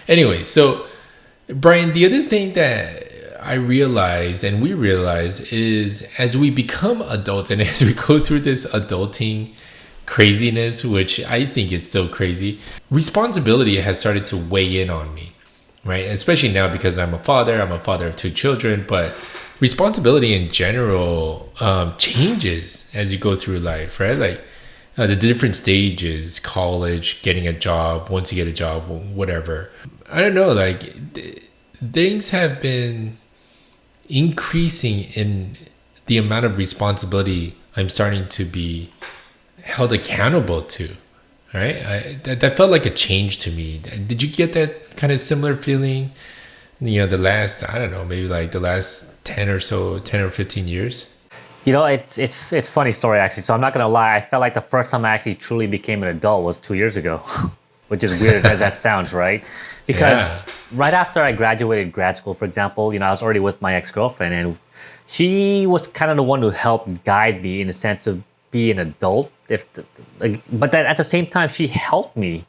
Anyway, so Brian, the other thing that I realize and we realize is as we become adults and as we go through this adulting craziness, which I think is still crazy, responsibility has started to weigh in on me, right? Especially now because I'm a father of two children, but responsibility in general changes as you go through life, right? Like the different stages, college, getting a job, once you get a job, whatever. I don't know, like things have been increasing in the amount of responsibility I'm starting to be held accountable to, right? That felt like a change to me. Did you get that kind of similar feeling? The last, I don't know, maybe like the last 10 or 15 years? It's funny story actually. So I'm not gonna lie. I felt like the first time I actually truly became an adult was 2 years ago, which is weird as that sounds, right? Because Yeah. right after I graduated grad school, for example, I was already with my ex-girlfriend, and she was kind of the one who helped guide me in the sense of be an adult. But then at the same time, she helped me.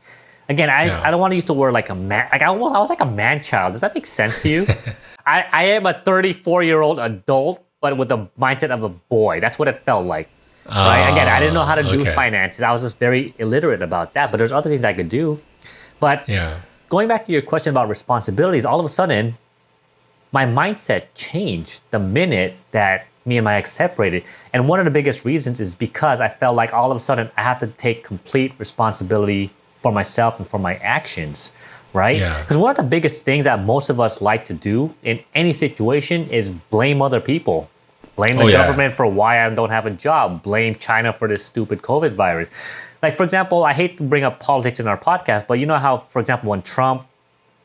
Again, Yeah. I don't want to use the word like a man. Like I was like a man child. Does that make sense to you? I am a 34-year-old adult, but with the mindset of a boy. That's what it felt like. Right? Again, I didn't know how to do Okay. finances. I was just very illiterate about that. But there's other things I could do. But Yeah. going back to your question about responsibilities, all of a sudden, my mindset changed the minute that me and my ex separated. And one of the biggest reasons is because I felt like all of a sudden I have to take complete responsibility for myself and for my actions, right? Yeah. Because one of the biggest things that most of us like to do in any situation is blame other people. Blame the Oh, yeah. government for why I don't have a job. Blame China for this stupid COVID virus. Like, for example, I hate to bring up politics in our podcast, but you know how, for example, when Trump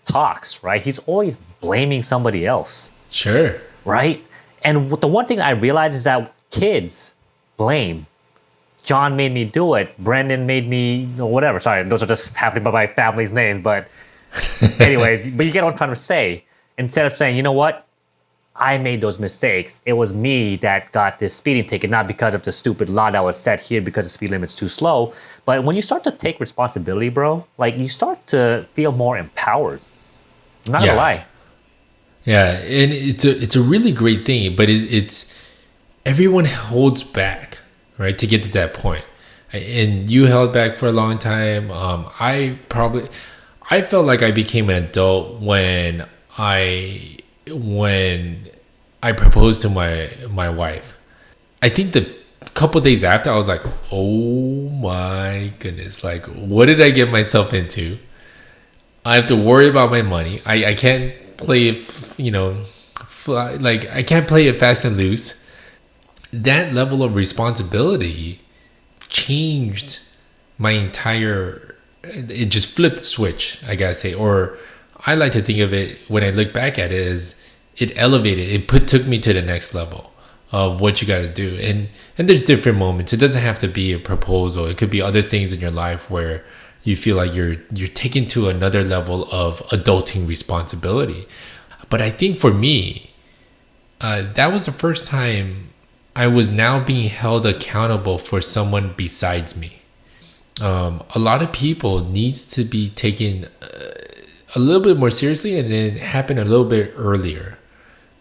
talks, right, he's always blaming somebody else, Sure. right? And the one thing I realized is that kids blame. John made me do it. Brendan made me, whatever. Sorry, those are just happening by my family's names. But anyways, but you get what I'm trying to say. Instead of saying, you know what? I made those mistakes. It was me that got this speeding ticket, not because of the stupid law that was set here because the speed limit's too slow. But when you start to take responsibility, bro, like you start to feel more empowered. I'm not Yeah. gonna lie. Yeah, and it's a really great thing, but it's everyone holds back, right, to get to that point. And you held back for a long time. I felt like I became an adult when I proposed to my wife. I think the couple days after, I was like, oh my goodness, like what did I get myself into? I have to worry about my money. I can't play it, like I can't play it fast and loose. That level of responsibility changed my entire. It just flipped the switch, I gotta say. Or I like to think of it when I look back at it as it elevated. Took me to the next level of what you got to do. And there's different moments. It doesn't have to be a proposal. It could be other things in your life where you feel like you're taken to another level of adulting responsibility. But I think for me, that was the first time I was now being held accountable for someone besides me. A lot of people needs to be taken a little bit more seriously, and it happened a little bit earlier.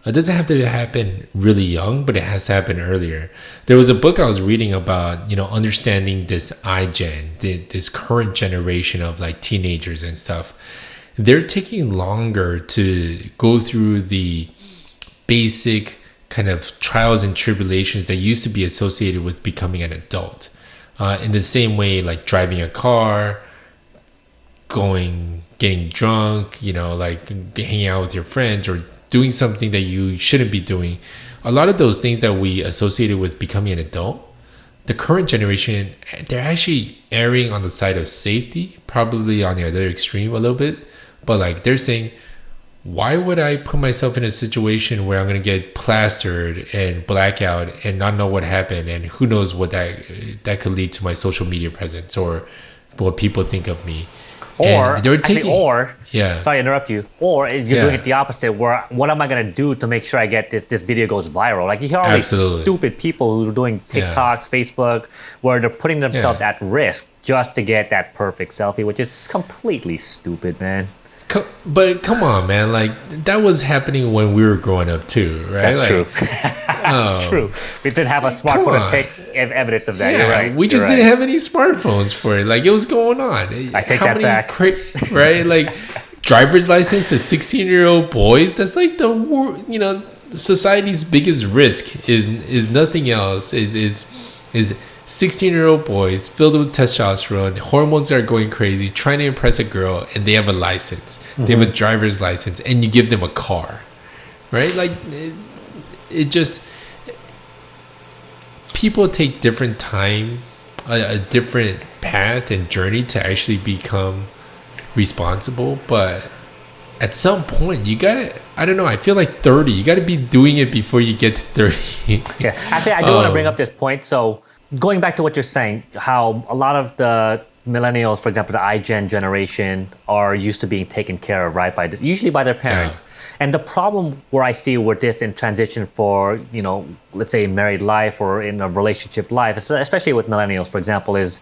It doesn't have to happen really young, but it has to happen earlier. There was a book I was reading about, understanding this iGen, this current generation of like teenagers and stuff. They're taking longer to go through the basic kind of trials and tribulations that used to be associated with becoming an adult. In the same way, like driving a car, getting drunk, like hanging out with your friends or doing something that you shouldn't be doing. A lot of those things that we associated with becoming an adult, the current generation, they're actually erring on the side of safety, probably on the other extreme a little bit. But like they're saying, why would I put myself in a situation where I'm going to get plastered and blackout and not know what happened, and who knows what that could lead to my social media presence or what people think of me. Or And they were actually, taking, sorry to interrupt you. Or you're Yeah. doing it the opposite. Where what am I gonna do to make sure I get this video goes viral? Like you hear all Absolutely. these stupid people who are doing Yeah. TikToks, Facebook, where they're putting themselves Yeah. at risk just to get that perfect selfie, which is completely stupid, man. But come on, man. Like that was happening when we were growing up too, right? That's like, true. That's true. We didn't have a Come smartphone to on. take evidence of that. Yeah, You're right. we just You're didn't right. have any smartphones for it. Like it was going on. I take that back. Right? Like driver's license to 16-year-old boys. That's like the society's biggest risk is nothing else. Is 16-year-old boys filled with testosterone, hormones are going crazy, trying to impress a girl, and they have a license. They have a driver's license, and you give them a car, right? Like it just people take different time, a different path and journey to actually become responsible, but at some point you gotta, I don't know, I feel like 30, you gotta be doing it before you get to 30. Yeah, actually, I do want to bring up this point. So, going back to what you're saying, how a lot of the millennials, for example, the iGen generation, are used to being taken care of, right, usually by their parents. And the problem where I see with this in transition for, let's say married life or in a relationship life, especially with millennials, for example, is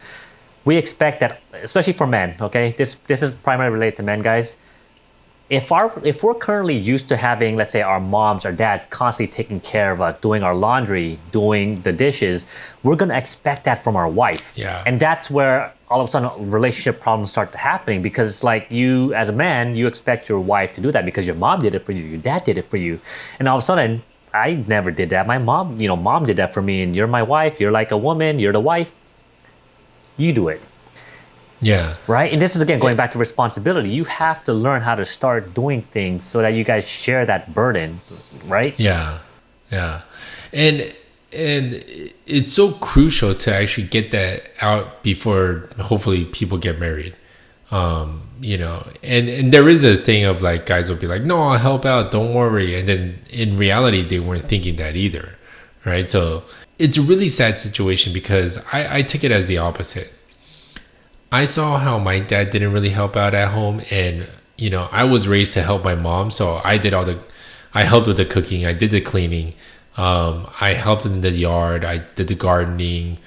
we expect that, especially for men, okay, this is primarily related to men, guys. If we're currently used to having, let's say, our moms or dads constantly taking care of us, doing our laundry, doing the dishes, we're gonna expect that from our wife. Yeah. And that's where all of a sudden relationship problems start happening, because it's like you, as a man, you expect your wife to do that because your mom did it for you, your dad did it for you, and all of a sudden, I never did that. My mom, mom did that for me, and you're my wife. You're like a woman. You're the wife. You do it. Yeah. Right? And this is, again, going back to responsibility. You have to learn how to start doing things so that you guys share that burden, right? Yeah. Yeah. And it's so crucial to actually get that out before hopefully people get married. And there is a thing of like guys will be like, no, I'll help out, don't worry. And then in reality, they weren't thinking that either. Right? So it's a really sad situation because I took it as the opposite. I saw how my dad didn't really help out at home, and I was raised to help my mom, so I helped with the cooking, I did the cleaning, I helped in the yard, I did the gardening.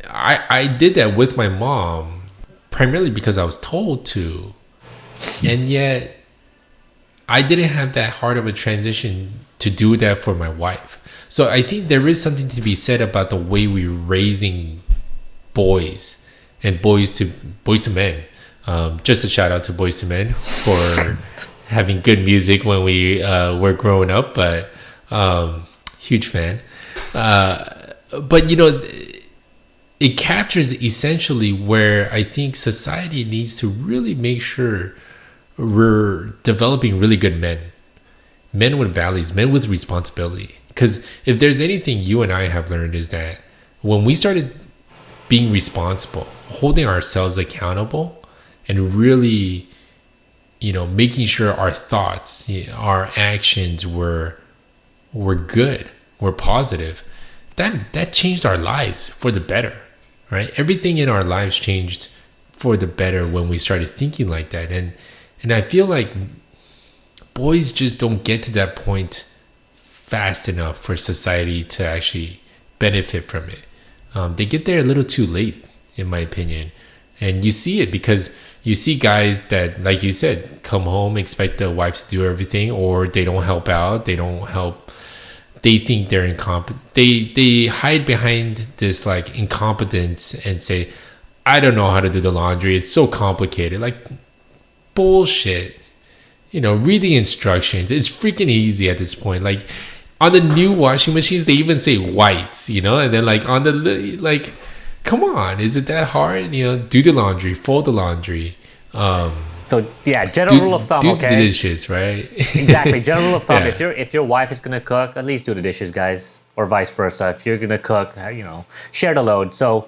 I did that with my mom primarily because I was told to, and yet I didn't have that hard of a transition to do that for my wife. So I think there is something to be said about the way we're raising boys and boys to men. Just a shout out to Boys to Men for having good music when we were growing up, but huge fan. But it captures essentially where I think society needs to really make sure we're developing really good men with values, men with responsibility. Because if there's anything you and I have learned is that when we started being responsible, holding ourselves accountable, and really, making sure our thoughts, our actions were good, were positive, that changed our lives for the better, right? Everything in our lives changed for the better when we started thinking like that. And I feel like boys just don't get to that point fast enough for society to actually benefit from it. They get there a little too late, in my opinion. And you see it because you see guys that, like you said, come home, expect the wife to do everything, or they don't help out. They don't help. They think they're incompetent. They hide behind this like incompetence and say, I don't know how to do the laundry. It's so complicated. Like, bullshit. Read the instructions. It's freaking easy at this point. Like, on the new washing machines, they even say whites, and then like on the, like, come on, is it that hard? Do the laundry, fold the laundry. So yeah, general rule of thumb, do okay? the dishes, right? Exactly, general rule of thumb. Yeah. If your wife is gonna cook, at least do the dishes, guys, or vice versa. If you're gonna cook, share the load. So